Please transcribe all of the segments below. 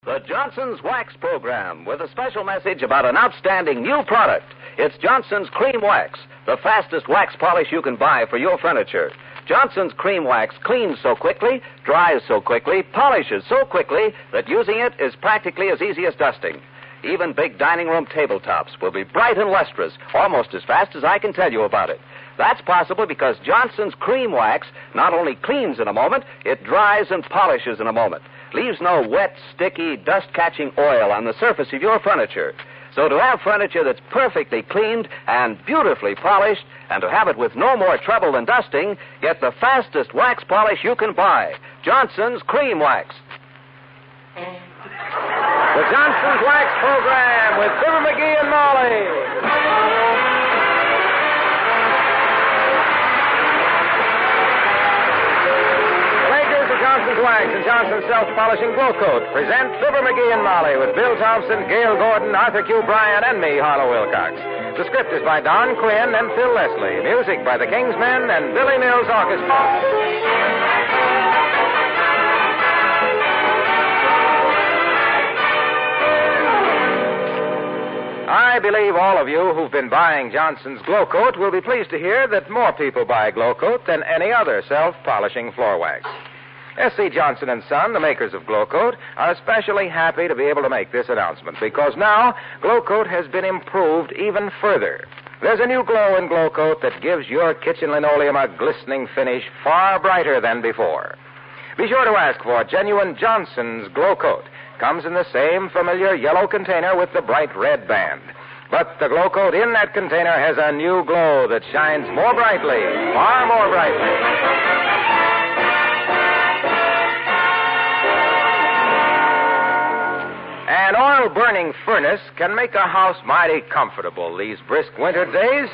The Johnson's Wax Program with a special message about an outstanding new product. It's Johnson's Cream Wax, the fastest wax polish you can buy for your furniture. Johnson's Cream Wax cleans so quickly, dries so quickly, polishes so quickly that using it is practically as easy as dusting. Even big dining room tabletops will be bright and lustrous, almost as fast as I can tell you about it. That's possible because Johnson's Cream Wax not only cleans in a moment, it dries and polishes in a moment. Leaves no wet, sticky, dust-catching oil on the surface of your furniture. So to have furniture that's perfectly cleaned and beautifully polished, and to have it with no more trouble than dusting, get the fastest wax polish you can buy. Johnson's Cream Wax. The Johnson's Wax Program with Fibber McGee and Molly. Johnson's Wax and Johnson's Self-Polishing Glow Coat present Fibber McGee and Molly with Bill Thompson, Gail Gordon, Arthur Q. Bryan, and me, Harlow Wilcox. The script is by Don Quinn and Phil Leslie. Music by the Kingsmen and Billy Mills Orchestra. I believe all of you who've been buying Johnson's Glow Coat will be pleased to hear that more people buy Glow Coat than any other self-polishing floor wax. S.C. Johnson & Son, the makers of Glow Coat, are especially happy to be able to make this announcement because now Glow Coat has been improved even further. There's a new glow in Glow Coat that gives your kitchen linoleum a glistening finish far brighter than before. Be sure to ask for genuine Johnson's Glow Coat. Comes in the same familiar yellow container with the bright red band. But the Glow Coat in that container has a new glow that shines more brightly, far more brightly. An oil-burning furnace can make a house mighty comfortable these brisk winter days,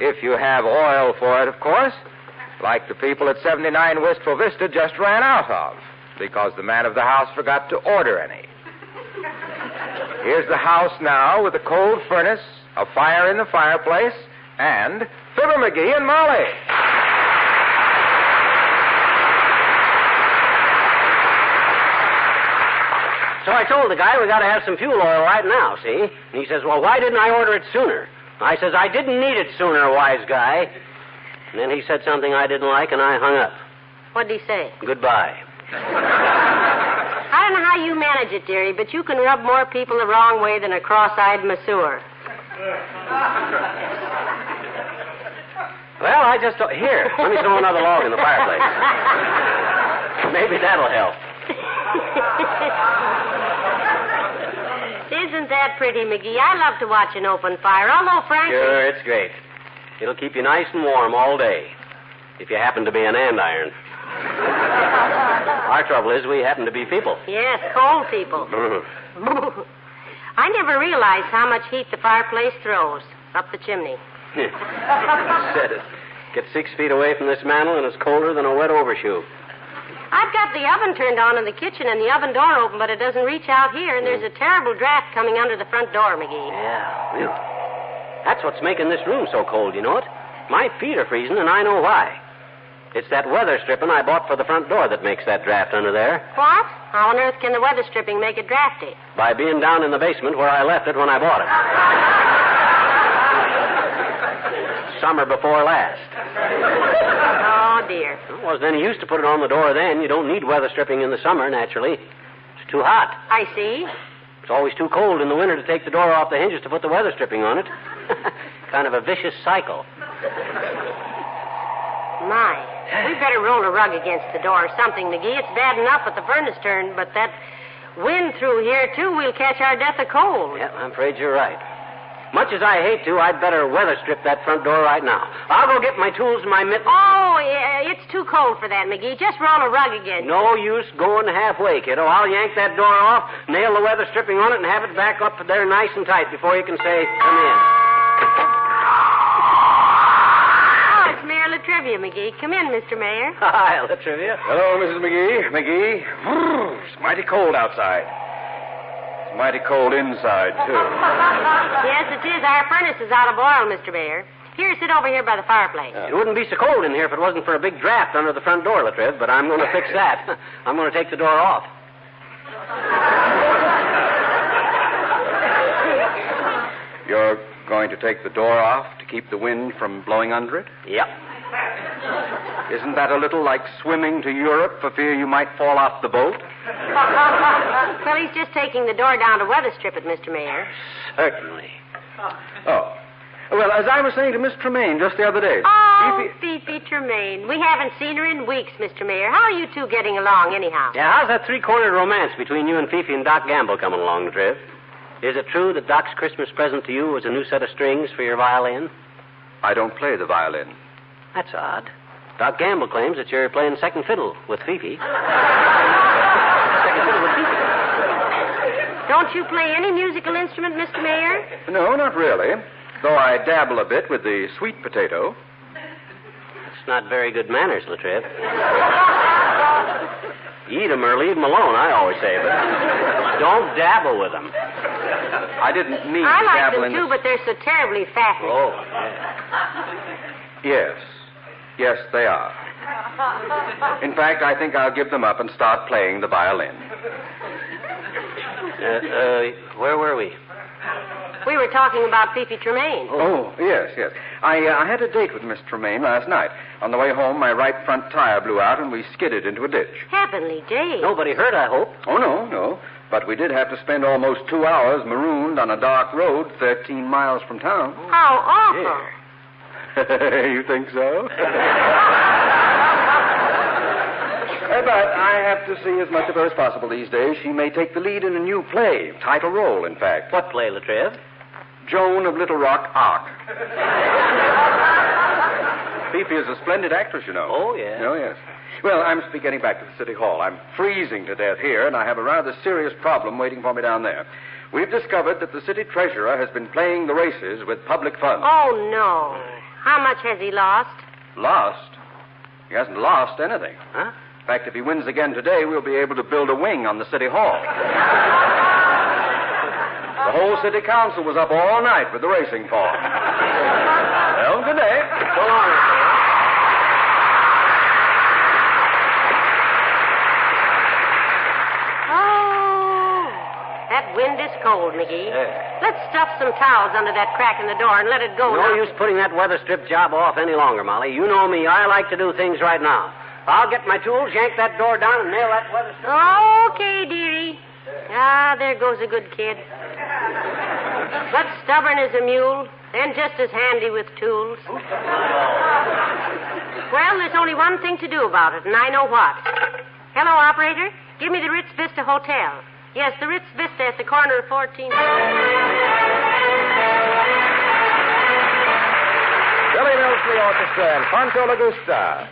if you have oil for it, of course, like the people at 79 Wistful Vista just ran out of, because the man of the house forgot to order any. Here's the house now with a cold furnace, a fire in the fireplace, and Fibber McGee and Molly. So I told the guy we got to have some fuel oil right now, see? And he says, well, why didn't I order it sooner? I says, I didn't need it sooner, wise guy. And then he said something I didn't like, and I hung up. What'd he say? Goodbye. I don't know how you manage it, dearie, but you can rub more people the wrong way than a cross-eyed masseur. Well, I just... Here, let me throw another log in the fireplace. Maybe that'll help. Isn't that pretty, McGee? I love to watch an open fire, although frankly... Sure, it's great. It'll keep you nice and warm all day, if you happen to be an andiron. Our trouble is we happen to be people. Yes, cold people. I never realized how much heat the fireplace throws up the chimney. Said it. Get 6 feet away from this mantel, and it's colder than a wet overshoe. I've got the oven turned on in the kitchen and the oven door open, but it doesn't reach out here, and there's a terrible draft coming under the front door, McGee. Yeah, really. That's what's making this room so cold, you know it? My feet are freezing, and I know why. It's that weather stripping I bought for the front door that makes that draft under there. What? How on earth can the weather stripping make it drafty? By being down in the basement where I left it when I bought it. Summer before last. Oh, dear. Well, it wasn't any use to put it on the door then. You don't need weather stripping in the summer, naturally. It's too hot. I see. It's always too cold in the winter to take the door off the hinges to put the weather stripping on it. Kind of a vicious cycle. My. We better roll a rug against the door or something, McGee. It's bad enough with the furnace turned, but that wind through here, too, we'll catch our death of cold. Yeah, I'm afraid you're right. Much as I hate to, I'd better weather strip that front door right now. I'll go get my tools and my mittens. Oh, yeah, it's too cold for that, McGee. Just roll a rug again. No use going halfway, kiddo. I'll yank that door off, nail the weather stripping on it, and have it back up there nice and tight before you can say, come in. Oh, it's Mayor Latrivia, McGee. Come in, Mr. Mayor. Hi, Latrivia. Hello, Mrs. McGee. McGee. It's mighty cold outside. It's mighty cold inside, too. Yes, it is. Our furnace is out of oil, Mr. Mayor. Here, sit over here by the fireplace. It wouldn't be so cold in here if it wasn't for a big draft under the front door, Latriv, but I'm going to fix that. I'm going to take the door off. going to take the door off to keep the wind from blowing under it? Yep. Isn't that a little like swimming to Europe for fear you might fall off the boat? Well, he's just taking the door down to weather strip it, Mr. Mayor. Certainly. Oh. Well, as I was saying to Miss Tremaine just the other day... Oh, Fifi Tremaine. We haven't seen her in weeks, Mr. Mayor. How are you two getting along, anyhow? Yeah, how's that three-cornered romance between you and Fifi and Doc Gamble coming along, Trev? Is it true that Doc's Christmas present to you was a new set of strings for your violin? I don't play the violin. That's odd. Doc Gamble claims that you're playing second fiddle with Fifi. Second fiddle with Fifi. Don't you play any musical instrument, Mr. Mayor? No, not really. Though I dabble a bit with the sweet potato. That's not very good manners, Latrell. Eat 'em or leave 'em alone, I always say, but don't dabble with 'em. I didn't mean I to like dabble them, in too, but they're so terribly fattening. Oh, Yes. Yes, they are. In fact, I think I'll give them up and start playing the violin. Where were we? We were talking about Fifi Tremaine. Oh, yes. I had a date with Miss Tremaine last night. On the way home, my right front tire blew out, and we skidded into a ditch. Heavenly days. Nobody hurt, I hope. Oh, no. But we did have to spend almost 2 hours marooned on a dark road 13 miles from town. How awful. Yeah. You think so? But I have to see as much of her as possible these days. She may take the lead in a new play. Title role, in fact. What play, Latrell? Joan of Little Rock Ark. Fifi is a splendid actress, you know. Oh, yeah. Oh, yes. Well, I must be getting back to the City Hall. I'm freezing to death here, and I have a rather serious problem waiting for me down there. We've discovered that the city treasurer has been playing the races with public funds. Oh, no. How much has he lost? Lost? He hasn't lost anything. Huh? In fact, if he wins again today, we'll be able to build a wing on the City Hall. The whole city council was up all night with the racing form. Well, good day. So long. Oh, that wind is cold, McGee. Let's stuff some towels under that crack in the door and let it go. No use putting that weather strip job off any longer, Molly. You know me. I like to do things right now. I'll get my tools, yank that door down, and nail that weather strip. Okay, dearie. Ah, there goes a good kid. But stubborn as a mule, and just as handy with tools. Well, there's only one thing to do about it, and I know what. Hello, operator. Give me the Ritz Vista Hotel. Yes, the Ritz Vista at the corner of 14th. Billy Mills, the orchestra, and Pancho Lagusta.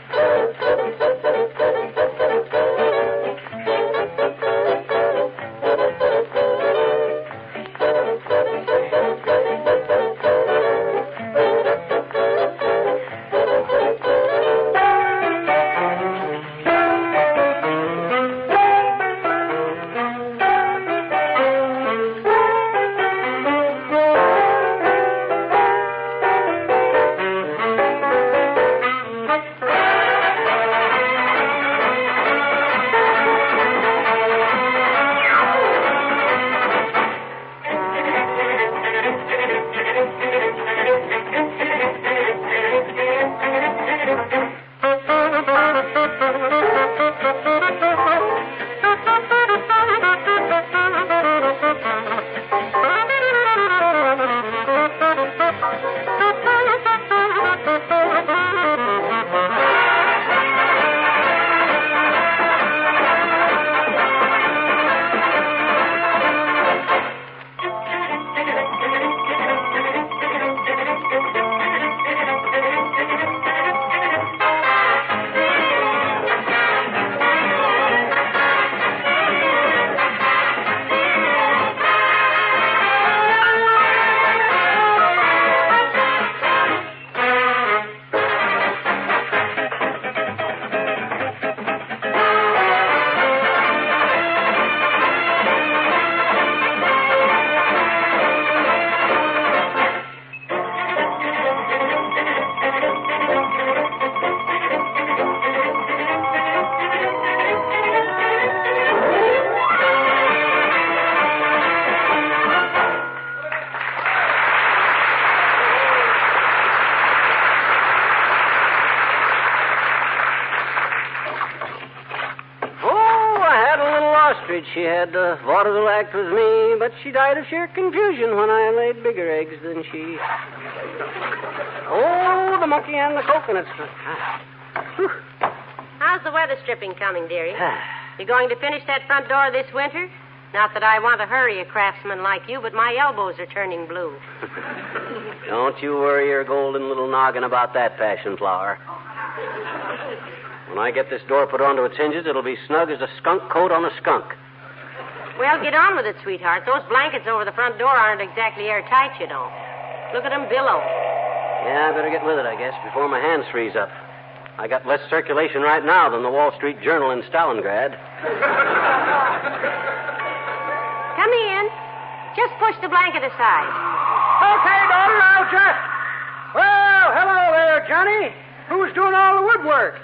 she had vaudeville act with me, but she died of sheer confusion when I laid bigger eggs than she. Oh, the monkey and the coconuts. How's the weather stripping coming, dearie? You going to finish that front door this winter? Not that I want to hurry a craftsman like you, but my elbows are turning blue. Don't you worry your golden little noggin about that, passion flower. When I get this door put onto its hinges, it'll be snug as a skunk coat on a skunk. Well, get on with it, sweetheart. Those blankets over the front door aren't exactly airtight, you know. Look at them billow. Yeah, I better get with it, I guess, before my hands freeze up. I got less circulation right now than the Wall Street Journal in Stalingrad. Come in. Just push the blanket aside. Okay, daughter, I'll just... Well, hello there, Johnny. Who's doing all the woodwork?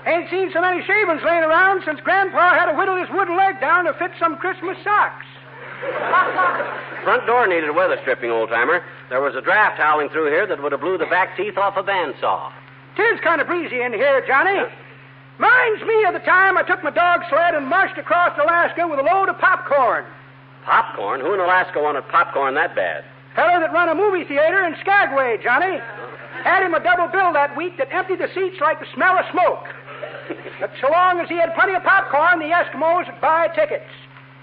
Ain't seen so many shavings laying around since Grandpa had to whittle his wooden leg down to fit some Christmas socks. Front door needed weather stripping, old-timer. There was a draft howling through here that would have blew the back teeth off a bandsaw. 'Tis kind of breezy in here, Johnny. Minds me of the time I took my dog sled and marched across Alaska with a load of popcorn. Popcorn? Who in Alaska wanted popcorn that bad? Fellow that run a movie theater in Skagway, Johnny. Had him a double bill that week that emptied the seats like the smell of smoke. But so long as he had plenty of popcorn, the Eskimos would buy tickets.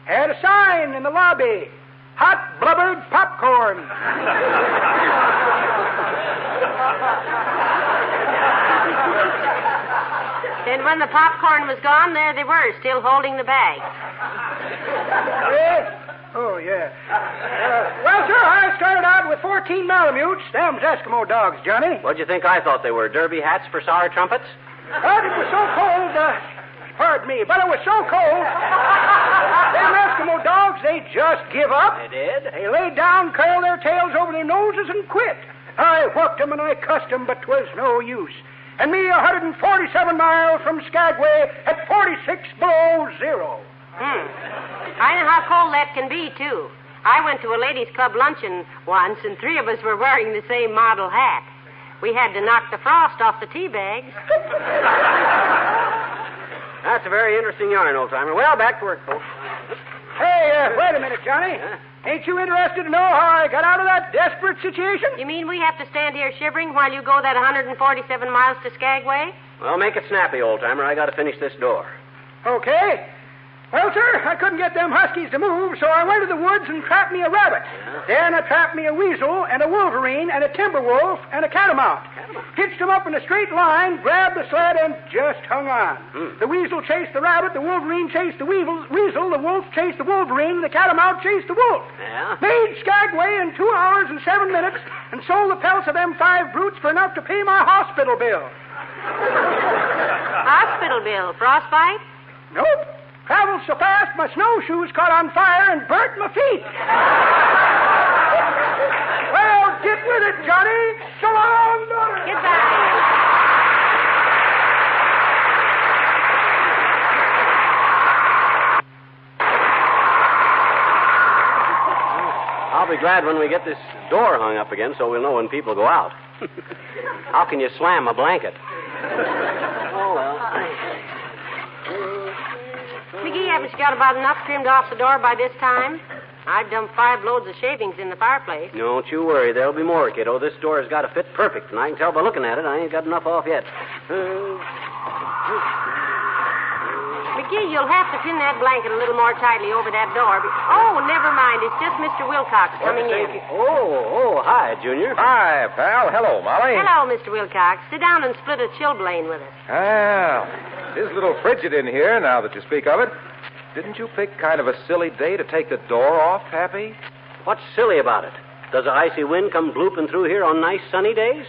Had a sign in the lobby. Hot blubbered popcorn. Then when the popcorn was gone, there they were, still holding the bag. Yeah? Oh, yeah. Well, sir, I started out with 14 Malamutes. Them's Eskimo dogs, Johnny. What'd you think I thought they were? Derby hats for sour trumpets? But it was so cold, pardon me, but it was so cold. Them Eskimo dogs, they just give up. They did? They laid down, curled their tails over their noses, and quit. I whooped them and I cussed them, but 'twas no use. And me 147 miles from Skagway at 46 below zero. I know how cold that can be, too. I went to a ladies' club luncheon once, and 3 of us were wearing the same model hat. We had to knock the frost off the tea bags. That's a very interesting yarn, old-timer. Well, back to work, folks. Hey, wait a minute, Johnny. Ain't you interested to know how I got out of that desperate situation? You mean we have to stand here shivering while you go that 147 miles to Skagway? Well, make it snappy, old-timer. I got to finish this door. Okay. Well, sir, I couldn't get them huskies to move, so I went to the woods and trapped me a rabbit. Yeah. Then I trapped me a weasel and a wolverine and a timber wolf and a catamount. Hitched them up in a straight line, grabbed the sled, and just hung on. The weasel chased the rabbit, the wolverine chased the weasel, the wolf chased the wolverine, and the catamount chased the wolf. Yeah? Made Skagway in 2 hours and 7 minutes and sold the pelts of them 5 brutes for enough to pay my hospital bill. Hospital bill? Frostbite? Nope. Traveled so fast, my snowshoes caught on fire and burnt my feet. Well, get with it, Johnny. So long, daughter. Goodbye. I'll be glad when we get this door hung up again so we'll know when people go out. How can you slam a blanket? Oh, well. McGee, haven't you got about enough trimmed off the door by this time? I've dumped 5 loads of shavings in the fireplace. Don't you worry. There'll be more, kiddo. This door has got to fit perfect, and I can tell by looking at it I ain't got enough off yet. McGee, you'll have to pin that blanket a little more tightly over that door. Oh, never mind. It's just Mr. Wilcox coming in. Oh, hi, Junior. Hi, pal. Hello, Molly. Hello, Mr. Wilcox. Sit down and split a chilblain with us. Well, it is a little frigid in here now that you speak of it. Didn't you pick kind of a silly day to take the door off, Happy? What's silly about it? Does an icy wind come blooping through here on nice sunny days?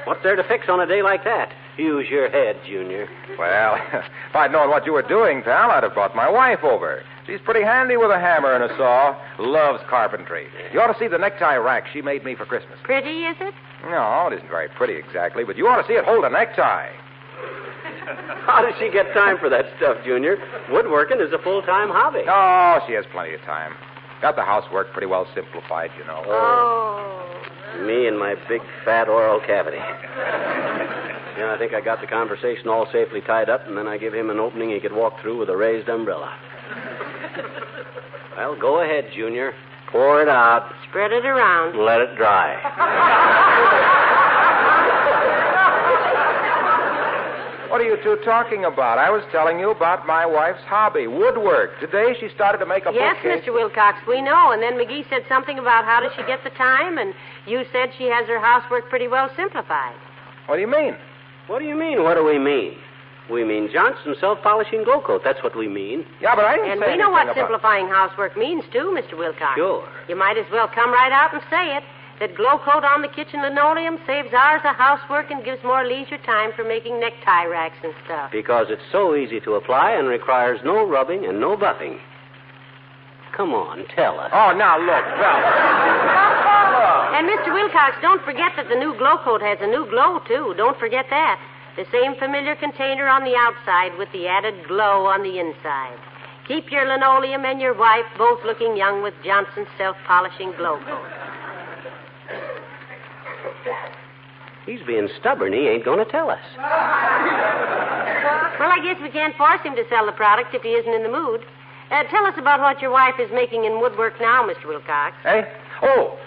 What's there to fix on a day like that? Use your head, Junior. Well, if I'd known what you were doing, pal, I'd have brought my wife over. She's pretty handy with a hammer and a saw. Loves carpentry. You ought to see the necktie rack she made me for Christmas. Pretty, is it? No, it isn't very pretty exactly, but you ought to see it hold a necktie. How does she get time for that stuff, Junior? Woodworking is a full-time hobby. Oh, she has plenty of time. Got the housework pretty well simplified, you know. Oh. Me and my big, fat oral cavity. Yeah, I think I got the conversation all safely tied up, and then I give him an opening he could walk through with a raised umbrella. Well, go ahead, Junior. Pour it out. Spread it around. Let it dry. What are you two talking about? I was telling you about my wife's hobby, woodwork. Today she started to make a Yes, bookcase. Mr. Wilcox, we know. And then McGee said something about how does she get the time, and you said she has her housework pretty well simplified. What do you mean? What do you mean? What do we mean? We mean Johnson self-polishing glow coat. That's what we mean. Yeah, but I didn't And say we know what anything about... simplifying housework means, too, Mr. Wilcox. Sure. You might as well come right out and say it. That glow coat on the kitchen linoleum saves hours of housework and gives more leisure time for making necktie racks and stuff. Because it's so easy to apply and requires no rubbing and no buffing. Come on, tell us. Oh, now, look, And, Mr. Wilcox, don't forget that the new glow coat has a new glow, too. Don't forget that. The same familiar container on the outside with the added glow on the inside. Keep your linoleum and your wife both looking young with Johnson's self-polishing glow coat. He's being stubborn. He ain't going to tell us. Well, I guess we can't force him to sell the product if he isn't in the mood. Tell us about what your wife is making in woodwork now, Mr. Wilcox. Hey? Oh,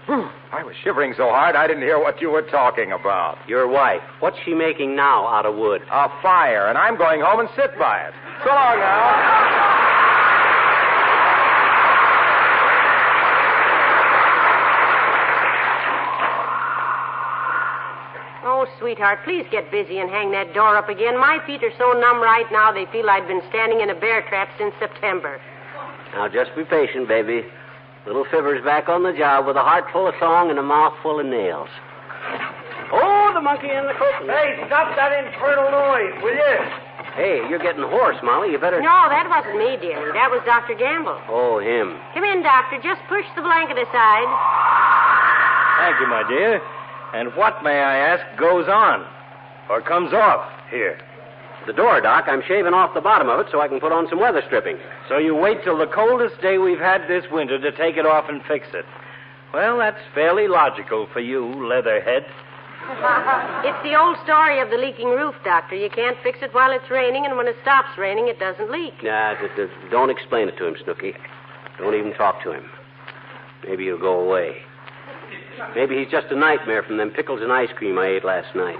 I was shivering so hard I didn't hear what you were talking about. Your wife, what's she making now out of wood? A fire, and I'm going home and sit by it. So long now. Oh, sweetheart, please get busy and hang that door up again. My feet are so numb right now they feel I'd been standing in a bear trap since September. Now, just be patient, baby. Little Fibber's back on the job with a heart full of song and a mouth full of nails. Oh, the monkey in the coconut. Hey, stop that infernal noise, will you? Hey, you're getting hoarse, Molly. You better... No, that wasn't me, dearie. That was Dr. Gamble. Oh, him. Come in, Doctor. Just push the blanket aside. Thank you, my dear. And what, may I ask, goes on? Or comes off here? The door, Doc. I'm shaving off the bottom of it so I can put on some weather stripping. So you wait till the coldest day we've had this winter to take it off and fix it. Well, that's fairly logical for you, leatherhead. It's the old story of the leaking roof, Doctor. You can't fix it while it's raining, and when it stops raining, it doesn't leak. Nah, don't explain it to him, Snooky. Don't even talk to him. Maybe he'll go away. Maybe he's just a nightmare from them pickles and ice cream I ate last night.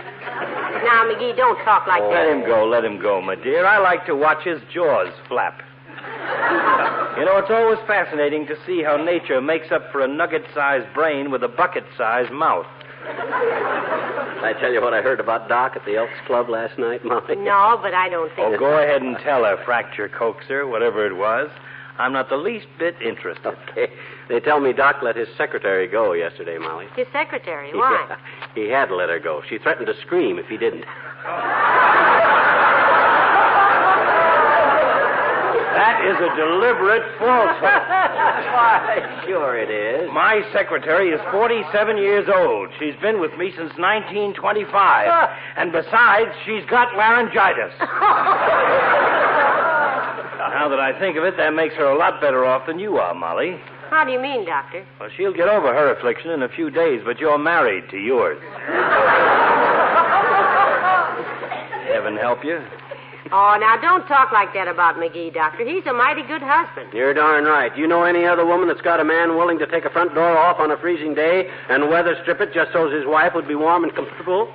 Now, McGee, don't talk like that. Let him go, my dear. I like to watch his jaws flap. You know, it's always fascinating to see how nature makes up for a nugget-sized brain with a bucket-sized mouth. I tell you what I heard about Doc at the Elks Club last night, Molly? No, but I don't think... Oh, go ahead and tell her, fracture coaxer, whatever it was. I'm not the least bit interested. Okay. They tell me Doc let his secretary go yesterday, Molly. His secretary? Why? Yeah, he had to let her go. She threatened to scream if he didn't. That is a deliberate falsehood. Why, sure it is. My secretary is 47 years old. She's been with me since 1925. And besides, she's got laryngitis. Now that I think of it, that makes her a lot better off than you are, Molly. How do you mean, Doctor? Well, she'll get over her affliction in a few days, but you're married to yours. Heaven help you. Oh, now, don't talk like that about McGee, Doctor. He's a mighty good husband. You're darn right. You know any other woman that's got a man willing to take a front door off on a freezing day and weather strip it just so his wife would be warm and comfortable?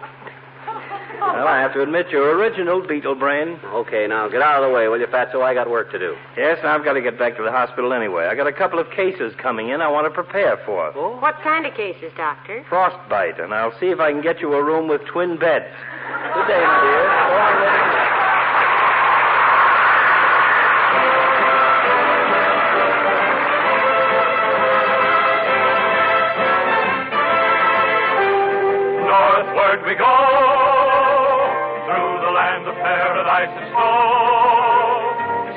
Well, I have to admit you're original, Beetle Brain. Okay, now get out of the way, will you, Fatso? I got work to do. Yes, I've got to get back to the hospital anyway. I got a couple of cases coming in I want to prepare for. Oh? What kind of cases, Doctor? Frostbite, and I'll see if I can get you a room with twin beds. Good day, my dear. Go on, lady. Northward we go, through the land of paradise and snow.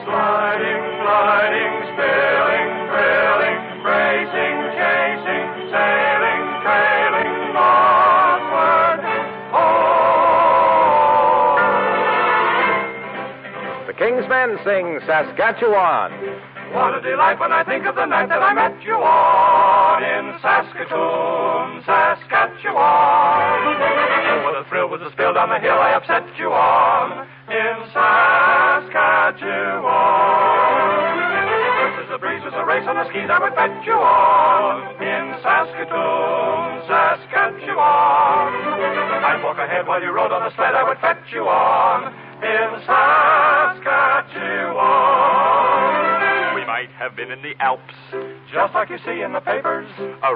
Sliding, gliding, spilling, thrilling, racing, chasing, sailing, trailing, northward. Oh! The King's Men sing Saskatchewan. What a delight when I think of the night that I met you on in Saskatoon, Saskatchewan. Oh, what a thrill was the spill down the hill I upset you on in Saskatchewan. Just as the breeze was a race on the skis, I would fetch you on. In Saskatoon, Saskatchewan. I'd walk ahead while you rode on the sled, I would fetch you on. In Saskatchewan. We might have been in the Alps, just like you see in the papers,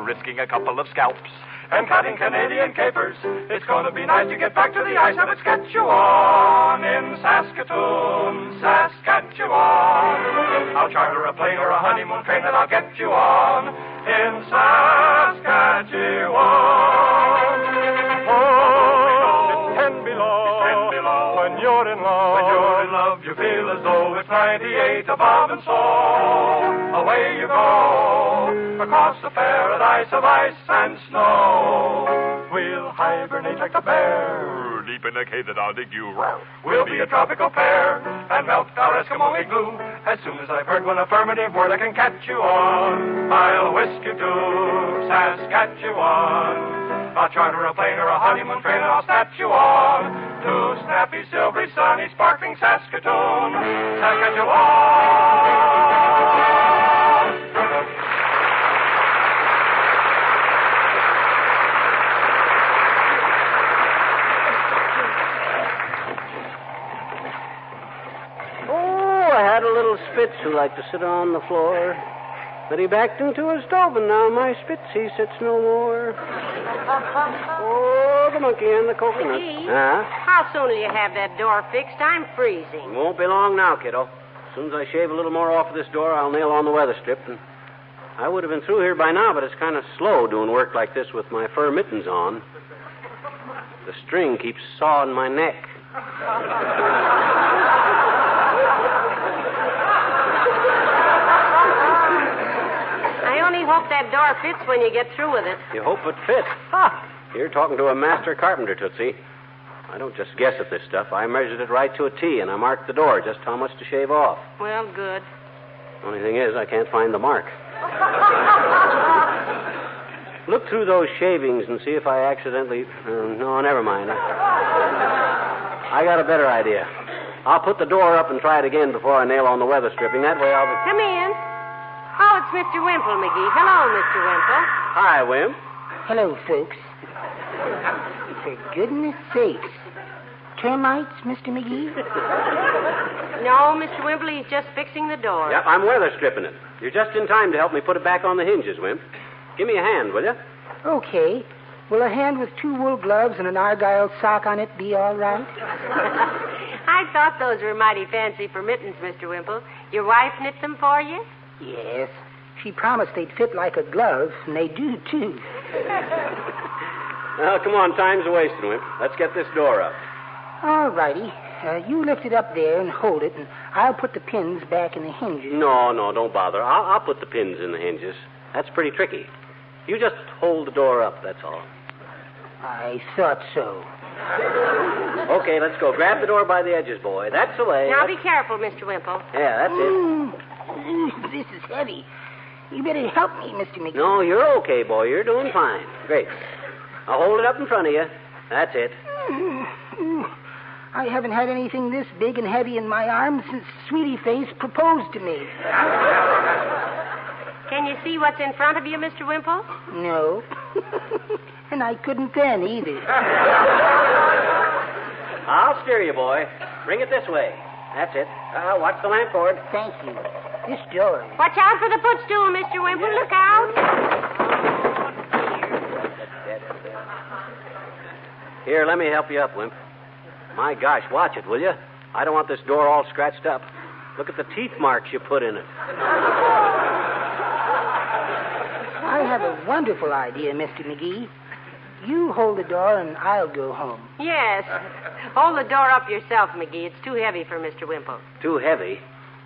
risking a couple of scalps and cutting Canadian capers. It's going to be nice to get back to the ice, and it's get you on in Saskatoon, Saskatchewan. I'll charter a plane or a honeymoon train, and I'll get you on in Saskatchewan. Oh, it's 10 below. When you're in love, you feel as though it's 98 above, and so away you go across the paradise of ice and snow. We'll hibernate like a bear deep in a cave that I'll dig you. We'll be a tropical pair and melt our Eskimo igloo. As soon as I've heard one affirmative word, I can catch you on. I'll whisk you to Saskatchewan. I'll charter a plane or a honeymoon train, and I'll snatch you on to snappy, silvery, sunny, sparkling Saskatoon, Saskatchewan. Spitz who liked to sit on the floor, but he backed into a stove, and now my Spitz, he sits no more. Oh, the monkey and the coconut. McGee, how soon will you have that door fixed? I'm freezing. Won't be long now, kiddo. As soon as I shave a little more off of this door, I'll nail on the weather strip, and I would have been through here by now, but it's kind of slow doing work like this with my fur mittens on. The string keeps sawing my neck. I only hope that door fits when you get through with it. You hope it fits? Ha! You're talking to a master carpenter, Tootsie. I don't just guess at this stuff. I measured it right to a T, and I marked the door just how much to shave off. Well, good. Only thing is, I can't find the mark. Look through those shavings and see if I accidentally... no, never mind. I got a better idea. I'll put the door up and try it again before I nail on the weather stripping. That way I'll be... Come in. Oh, it's Mr. Wimple, McGee. Hello, Mr. Wimple. Hi, Wim. Hello, folks. For goodness sakes. Termites, Mr. McGee? No, Mr. Wimple, he's just fixing the door. Yep, I'm weather stripping it. You're just in time to help me put it back on the hinges, Wimp. Give me a hand, will you? Okay. Will a hand with 2 wool gloves and an argyle sock on it be all right? I thought those were mighty fancy for mittens, Mr. Wimple. Your wife knit them for you? Yes. She promised they'd fit like a glove, and they do, too. Well, come on, time's a-wasting, Wimp. Let's get this door up. All righty. You lift it up there and hold it, and I'll put the pins back in the hinges. No, don't bother. I'll put the pins in the hinges. That's pretty tricky. You just hold the door up, that's all. I thought so. Okay, let's go. Grab the door by the edges, boy. That's the way. Now be careful, Mr. Wimple. Yeah, that's it. This is heavy. You better help me, Mr. McGee. No, you're okay, boy. You're doing fine. Great. I'll hold it up in front of you. That's it. I haven't had anything this big and heavy in my arms since Sweetie Face proposed to me. Can you see what's in front of you, Mr. Wimple? No. And I couldn't then either. I'll steer you, boy. Bring it this way. That's it. Watch the lamp cord. Thank you. This door. Watch out for the footstool, Mr. Wimple. Look out. Here, let me help you up, Wimp. My gosh, watch it, will you? I don't want this door all scratched up. Look at the teeth marks you put in it. I have a wonderful idea, Mr. McGee. You hold the door and I'll go home. Yes. Hold the door up yourself, McGee. It's too heavy for Mr. Wimple. Too heavy?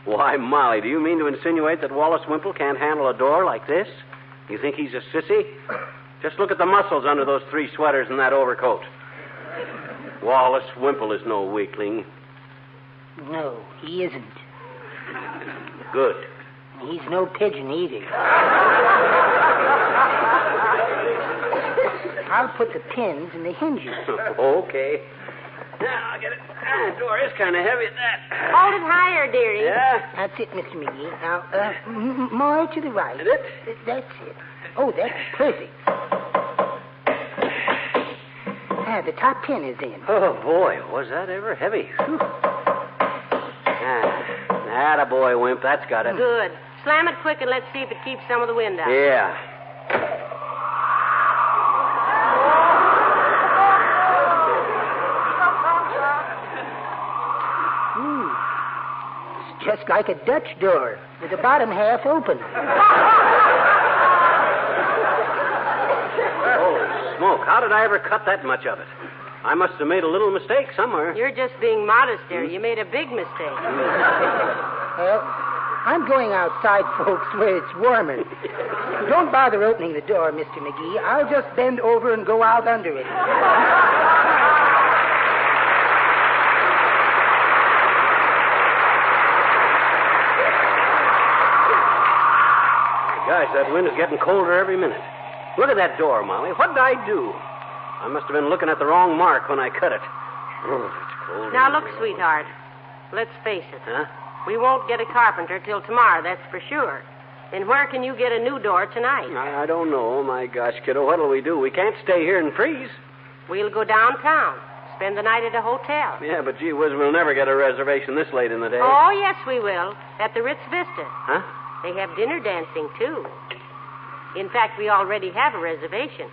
Why, Molly, do you mean to insinuate that Wallace Wimple can't handle a door like this? You think he's a sissy? Just look at the muscles under those 3 sweaters and that overcoat. Wallace Wimple is no weakling. No, he isn't. Good. He's no pigeon either. I'll put the pins in the hinges. Okay. Now, I'll get it. The door is kind of heavy at that. Hold it higher, dearie. Yeah? That's it, Mr. McGee. Now, more to the right. Is it? That's it. Oh, that's perfect. The top pin is in. Oh, boy, was that ever heavy. Attaboy, Wimp. That's got it. Good. Slam it quick and let's see if it keeps some of the wind out. Yeah. It's just like a Dutch door with the bottom half open. Oh, smoke. How did I ever cut that much of it? I must have made a little mistake somewhere. You're just being modest, dearie. You made a big mistake. Well, I'm going outside, folks, where it's warmer. Don't bother opening the door, Mr. McGee. I'll just bend over and go out under it. Gosh, that wind is getting colder every minute. Look at that door, Molly. What did I do? I must have been looking at the wrong mark when I cut it. Oh, it's cold. Now, look, sweetheart. Let's face it. Huh? We won't get a carpenter till tomorrow, that's for sure. Then where can you get a new door tonight? I don't know. My gosh, kiddo, what'll we do? We can't stay here and freeze. We'll go downtown. Spend the night at a hotel. Yeah, but gee whiz, we'll never get a reservation this late in the day. Oh, yes, we will. At the Ritz Vista. Huh? They have dinner dancing, too. In fact, we already have a reservation.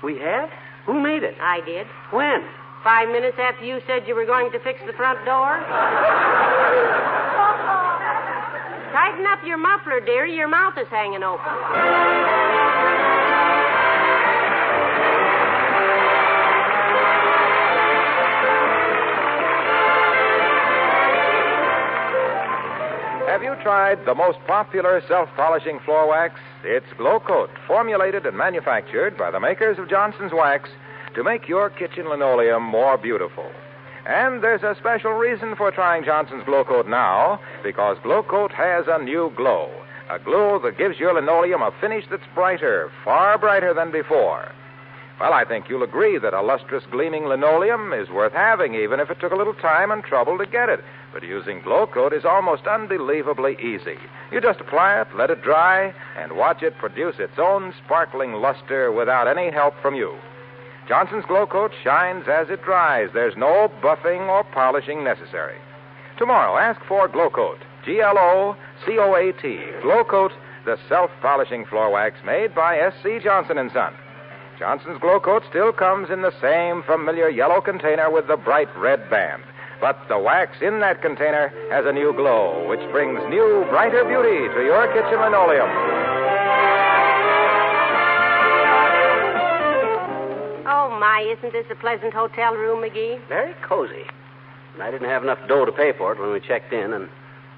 We have? Who made it? I did. When? 5 minutes after you said you were going to fix the front door. Tighten up your muffler, dearie. Your mouth is hanging open. Have you tried the most popular self-polishing floor wax? It's Glow Coat, formulated and manufactured by the makers of Johnson's Wax to make your kitchen linoleum more beautiful. And there's a special reason for trying Johnson's Glow Coat now, because Glow Coat has a new glow. A glow that gives your linoleum a finish that's brighter, far brighter than before. Well, I think you'll agree that a lustrous, gleaming linoleum is worth having, even if it took a little time and trouble to get it. But using Glow Coat is almost unbelievably easy. You just apply it, let it dry, and watch it produce its own sparkling luster without any help from you. Johnson's Glow Coat shines as it dries. There's no buffing or polishing necessary. Tomorrow, ask for Glow Coat, Glocoat, Glow Coat, the self-polishing floor wax made by S.C. Johnson & Son. Johnson's Glow Coat still comes in the same familiar yellow container with the bright red band. But the wax in that container has a new glow, which brings new, brighter beauty to your kitchen linoleum. Oh, my, isn't this a pleasant hotel room, McGee? Very cozy. And I didn't have enough dough to pay for it when we checked in, and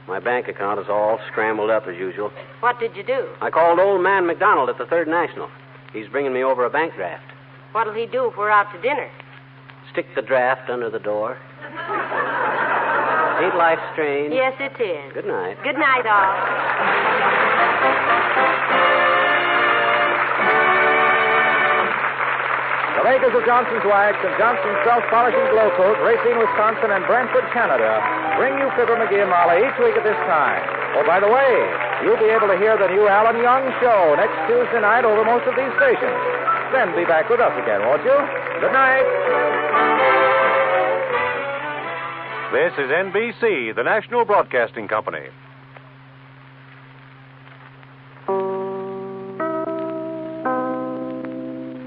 my bank account is all scrambled up as usual. What did you do? I called old man McDonald at the Third National. He's bringing me over a bank draft. What'll he do if we're out to dinner? Stick the draft under the door. Ain't life strange? Yes, it is. Good night. Good night, all. The makers of Johnson's Wax and Johnson's Self-Polishing Glow Coat, Racine, Wisconsin, and Brantford, Canada, bring you Fibber McGee and Molly each week at this time. Oh, by the way, you'll be able to hear the new Alan Young Show next Tuesday night over most of these stations. Then be back with us again, won't you? Good night. This is NBC, the National Broadcasting Company.